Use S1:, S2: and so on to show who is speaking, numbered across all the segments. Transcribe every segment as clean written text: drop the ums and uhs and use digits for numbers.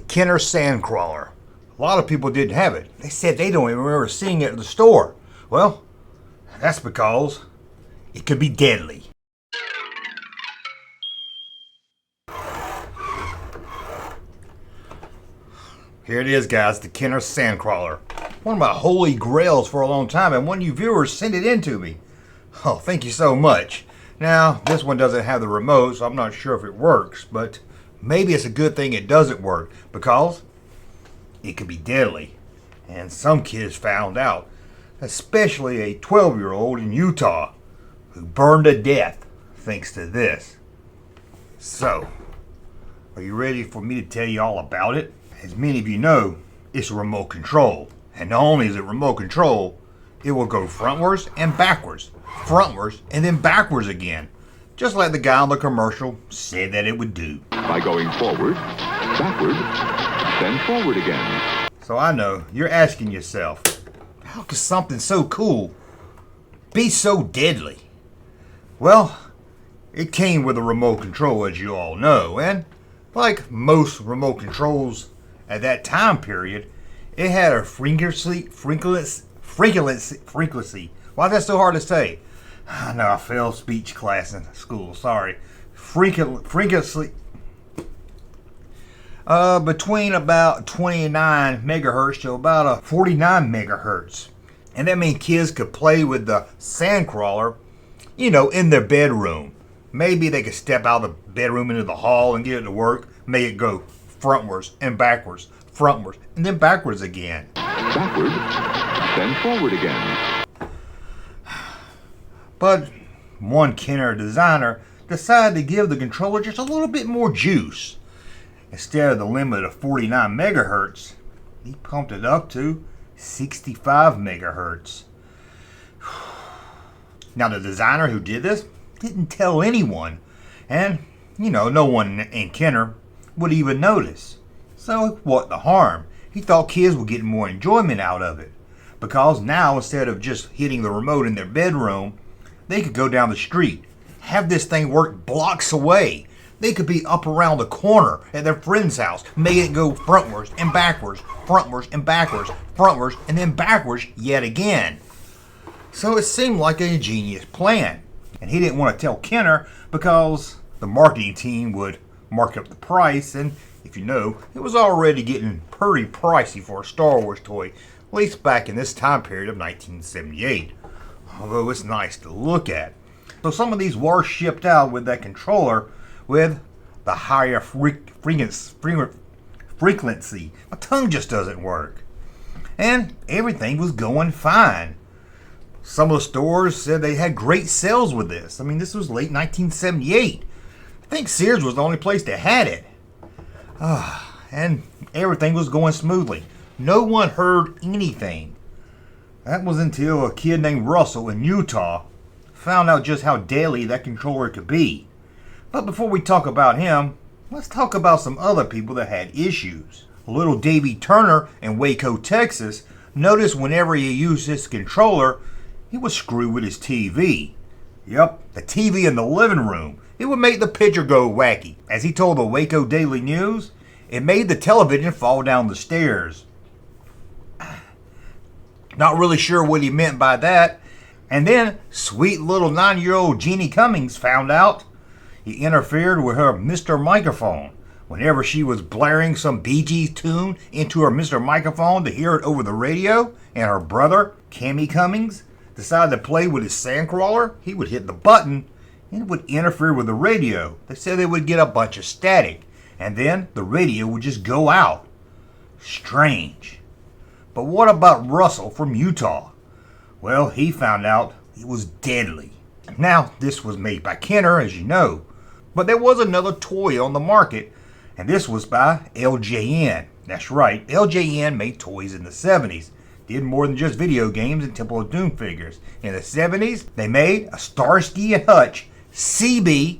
S1: Kenner Sandcrawler. A lot of people didn't have it. They said they don't even remember seeing it at the store. Well, that's because it could be deadly. Here it is, guys, the Kenner Sandcrawler. One of my holy grails for a long time, and one of you viewers sent it in to me. Oh, thank you so much. Now, this one doesn't have the remote, so I'm not sure if it works, but maybe it's a good thing it doesn't work, because it could be deadly. And some kids found out, especially a 12-year-old in Utah who burned to death thanks to this. So, are you ready for me to tell you all about it? As many of you know, it's a remote control. And not only is it remote control, it will go frontwards and backwards, frontwards and then backwards again, just like the guy on the commercial said that it would do.
S2: By going forward, backward, then forward again.
S1: So I know, you're asking yourself, how could something so cool be so deadly? Well, it came with a remote control, as you all know, and like most remote controls at that time period, it had a frequency. Why is that so hard to say? I know I failed speech class in school. Sorry. Frequency. Between about 29 megahertz to about 49 megahertz. And that means kids could play with the Sandcrawler, in their bedroom. Maybe they could step out of the bedroom into the hall and get it to work. Make it go frontwards and backwards, frontwards, and then backwards again.
S2: Backward, then forward again.
S1: But one Kenner designer decided to give the controller just a little bit more juice. Instead of the limit of 49 megahertz, he pumped it up to 65 megahertz. Now the designer who did this didn't tell anyone, and no one in Kenner would even notice. So what the harm? He thought kids were getting more enjoyment out of it, because now instead of just hitting the remote in their bedroom, they could go down the street, have this thing work blocks away. They could be up around the corner at their friend's house, make it go frontwards and backwards, frontwards and backwards, frontwards and then backwards yet again. So it seemed like a genius plan. And he didn't want to tell Kenner because the marketing team would mark up the price, and if you know, it was already getting pretty pricey for a Star Wars toy, at least back in this time period of 1978. Although it's nice to look at. So some of these were shipped out with that controller with the higher frequency. My tongue just doesn't work. And everything was going fine. Some of the stores said they had great sales with this. I mean, this was late 1978. I think Sears was the only place that had it. And everything was going smoothly. No one heard anything. That was until a kid named Russell in Utah found out just how deadly that controller could be. But before we talk about him, let's talk about some other people that had issues. Little Davy Turner in Waco, Texas, noticed whenever he used this controller, he would screw with his TV. Yep, the TV in the living room. It would make the picture go wacky. As he told the Waco Daily News, it made the television fall down the stairs. Not really sure what he meant by that. And then, sweet little 9-year-old Jeannie Cummings found out he interfered with her Mr. Microphone. Whenever she was blaring some Bee Gees tune into her Mr. Microphone to hear it over the radio, and her brother, Cammy Cummings, decided to play with his Sandcrawler, he would hit the button and it would interfere with the radio. They said they would get a bunch of static, and then the radio would just go out. Strange. But what about Russell from Utah? Well, he found out it was deadly. Now, this was made by Kenner, as you know, but there was another toy on the market, and this was by LJN. That's right, LJN made toys in the 70s. Did more than just video games and Temple of Doom figures. In the 70s, they made a Starsky and Hutch CB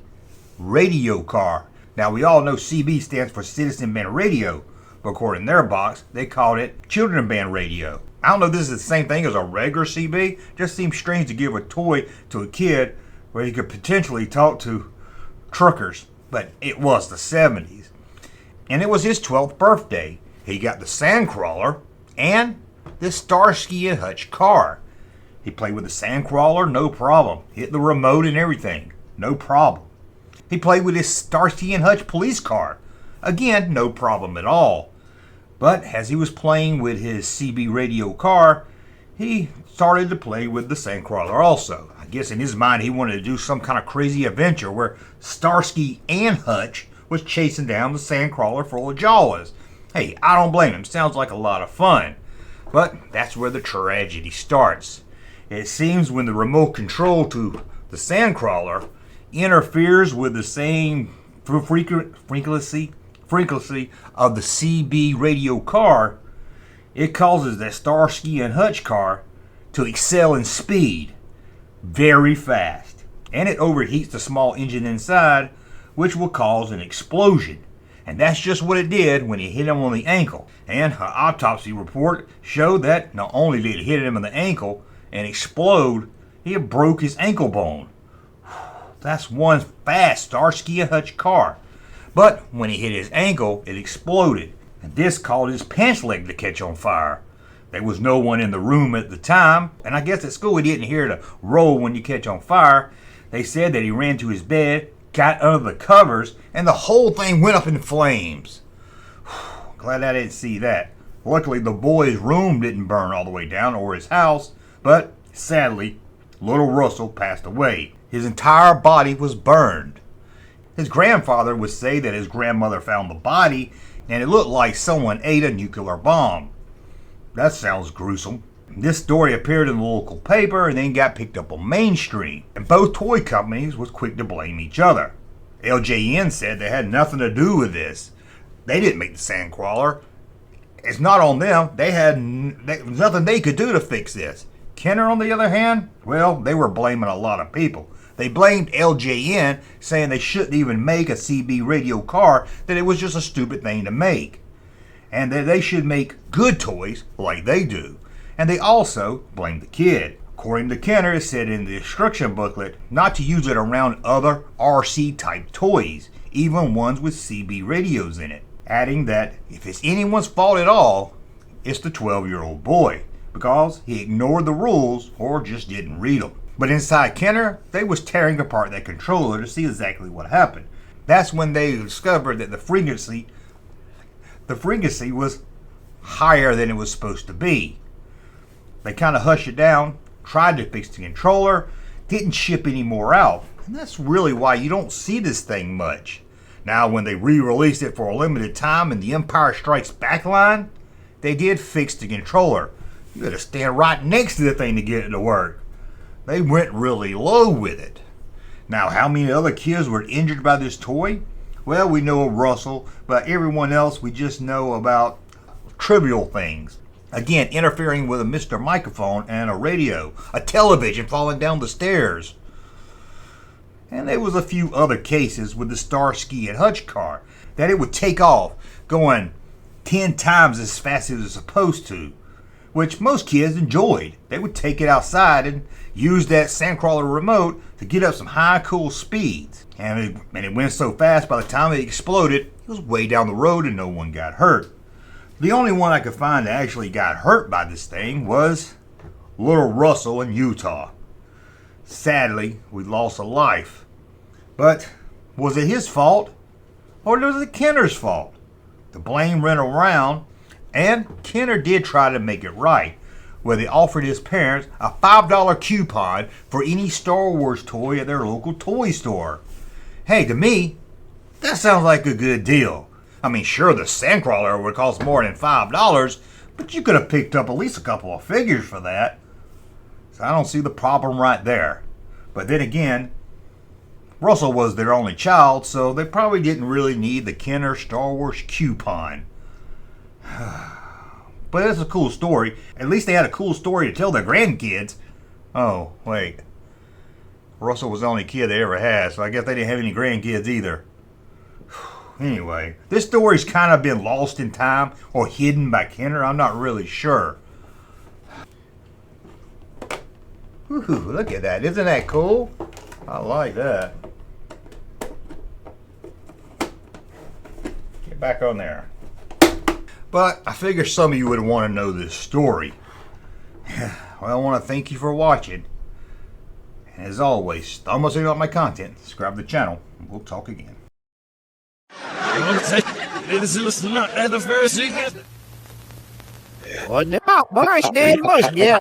S1: radio car. Now, we all know CB stands for Citizen Band Radio, but according to their box, they called it Children Band Radio. I don't know if this is the same thing as a regular CB. Just seems strange to give a toy to a kid where he could potentially talk to truckers, but it was the 70s. And it was his 12th birthday. He got the Sandcrawler and this Starsky and Hutch car. He played with the Sandcrawler, no problem. Hit the remote and everything, no problem. He played with his Starsky and Hutch police car. Again, no problem at all. But as he was playing with his CB radio car, he started to play with the Sandcrawler also. I guess in his mind he wanted to do some kind of crazy adventure where Starsky and Hutch was chasing down the Sandcrawler full of Jawas. Hey, I don't blame him. Sounds like a lot of fun. But that's where the tragedy starts. It seems when the remote control to the Sandcrawler interferes with the same frequency of the CB radio car, it causes that Starsky and Hutch car to excel in speed very fast. And it overheats the small engine inside, which will cause an explosion. And that's just what it did when it hit him on the ankle. And an autopsy report showed that not only did it hit him on the ankle and explode, he had broke his ankle bone. That's one fast Starsky and Hutch car. But when he hit his ankle, it exploded. And this caused his pants leg to catch on fire. There was no one in the room at the time, and I guess at school he didn't hear the roll when you catch on fire. They said that he ran to his bed, got under the covers, and the whole thing went up in flames. Glad I didn't see that. Luckily, the boy's room didn't burn all the way down, or his house, but sadly, little Russell passed away. His entire body was burned. His grandfather would say that his grandmother found the body, and it looked like someone ate a nuclear bomb. That sounds gruesome. This story appeared in the local paper and then got picked up on mainstream, and both toy companies was quick to blame each other. LJN said they had nothing to do with this. They didn't make the Sandcrawler. It's not on them. There was nothing they could do to fix this. Kenner, on the other hand, well, they were blaming a lot of people. They blamed LJN, saying they shouldn't even make a CB radio car, that it was just a stupid thing to make, and that they should make good toys like they do. And they also blamed the kid. According to Kenner, it said in the instruction booklet not to use it around other RC type toys, even ones with CB radios in it, adding that if it's anyone's fault at all, it's the 12-year-old boy, because he ignored the rules or just didn't read them. But inside Kenner, they was tearing apart that controller to see exactly what happened. That's when they discovered that the frequency was higher than it was supposed to be. They kind of hushed it down, tried to fix the controller, didn't ship any more out. And that's really why you don't see this thing much. Now, when they re-released it for a limited time in the Empire Strikes Back line, they did fix the controller. You had to stand right next to the thing to get it to work. They went really low with it. Now, how many other kids were injured by this toy? Well, we know of Russell, but everyone else we just know about trivial things. Again, interfering with a Mr. Microphone and a radio, a television falling down the stairs. And there was a few other cases with the Starsky and Hutch car that it would take off, going 10 times as fast as it was supposed to, which most kids enjoyed. They would take it outside and use that Sandcrawler remote to get up some high cool speeds. And it went so fast, by the time it exploded, it was way down the road and no one got hurt. The only one I could find that actually got hurt by this thing was little Russell in Utah. Sadly, we lost a life. But was it his fault, or was it Kenner's fault? The blame went around, and Kenner did try to make it right, where they offered his parents a $5 coupon for any Star Wars toy at their local toy store. Hey, to me, that sounds like a good deal. I mean, sure, the Sandcrawler would cost more than $5, but you could have picked up at least a couple of figures for that. So I don't see the problem right there. But then again, Russell was their only child, so they probably didn't really need the Kenner Star Wars coupon. But it's a cool story. At least they had a cool story to tell their grandkids. Oh, wait. Russell was the only kid they ever had, so I guess they didn't have any grandkids either. Anyway, this story's kind of been lost in time or hidden by Kenner. I'm not really sure. Ooh, look at that. Isn't that cool? I like that. Get get back on there. But I figure some of you would want to know this story. Well, I want to thank you for watching. And as always, thumbs up if you like my content, subscribe to the channel, and we'll talk again.
S3: This is not the first.
S4: What now? Boys, dead boys, yeah.